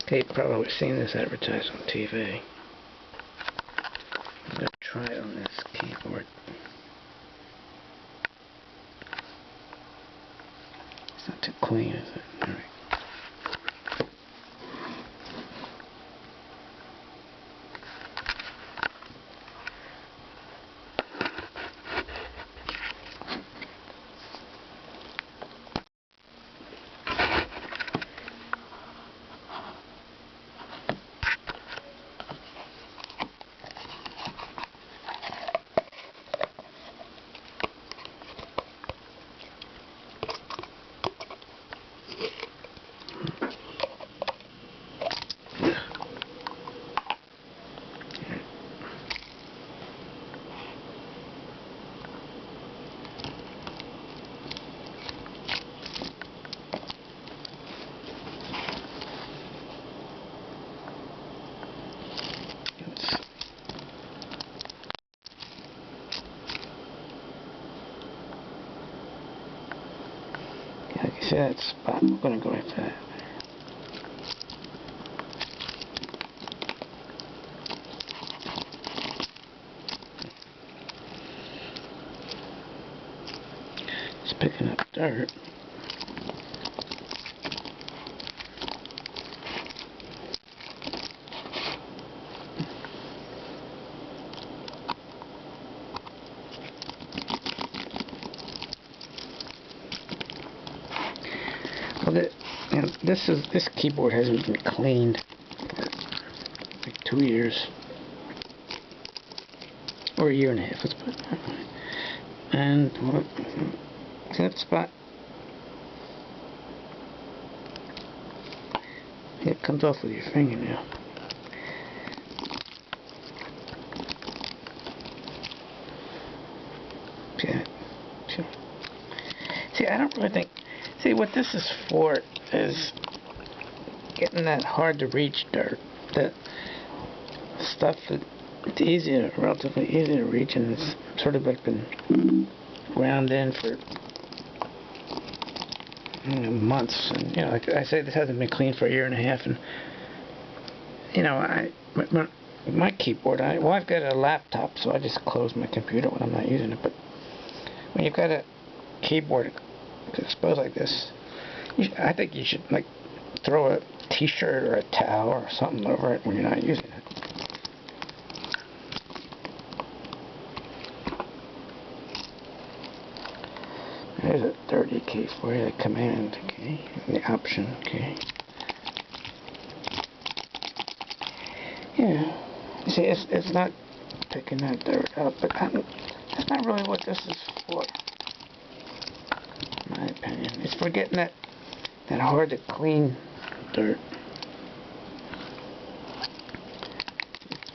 Okay, you've probably seen this advertised on TV. I'm going to try it on this keyboard. It's not too clean, is it? Alright. Like you see that spot, we're going to go right for that. It's picking up dirt. Well, this keyboard hasn't been cleaned for like 2 years, or a year and a half. Let's put it that way. And see that spot? It comes off with your fingernail. See, I don't really think. See, what this is for is getting that hard to reach dirt. That stuff that it's easier, relatively easy to reach, and it's sort of like been ground in for months. And like I say, this hasn't been cleaned for a year and a half. And my keyboard, I've got a laptop, so I just close my computer when I'm not using it. But when you've got a keyboard exposed like this, I think you should like throw a t-shirt or a towel or something over it when you're not using it. There's a dirty key for you, the command key, and the option key. Yeah, you see, it's not picking that dirt up, but that's not really what this is for. In my opinion, it's for getting that hard to clean dirt.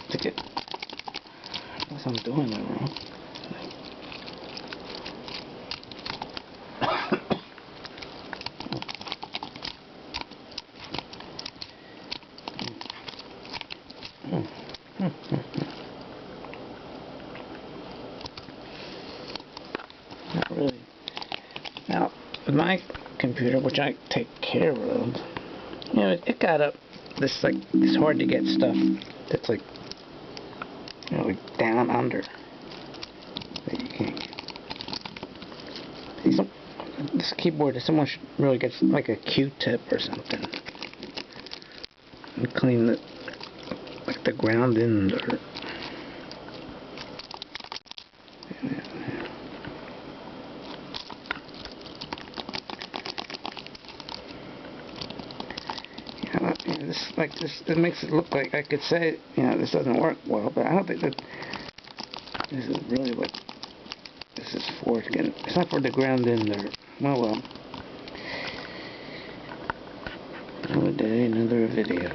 To get, unless I'm doing it wrong. Not really. Now, with my computer, which I take care of, it got up this hard to get stuff that's like down under that you can't get. See, this keyboard, someone should really get like a Q-tip or something and clean the ground in dirt. It makes it look like I could say, this doesn't work well, but I don't think that this is really what this is for. It's not for the ground in dirt. Well. Another day, another video.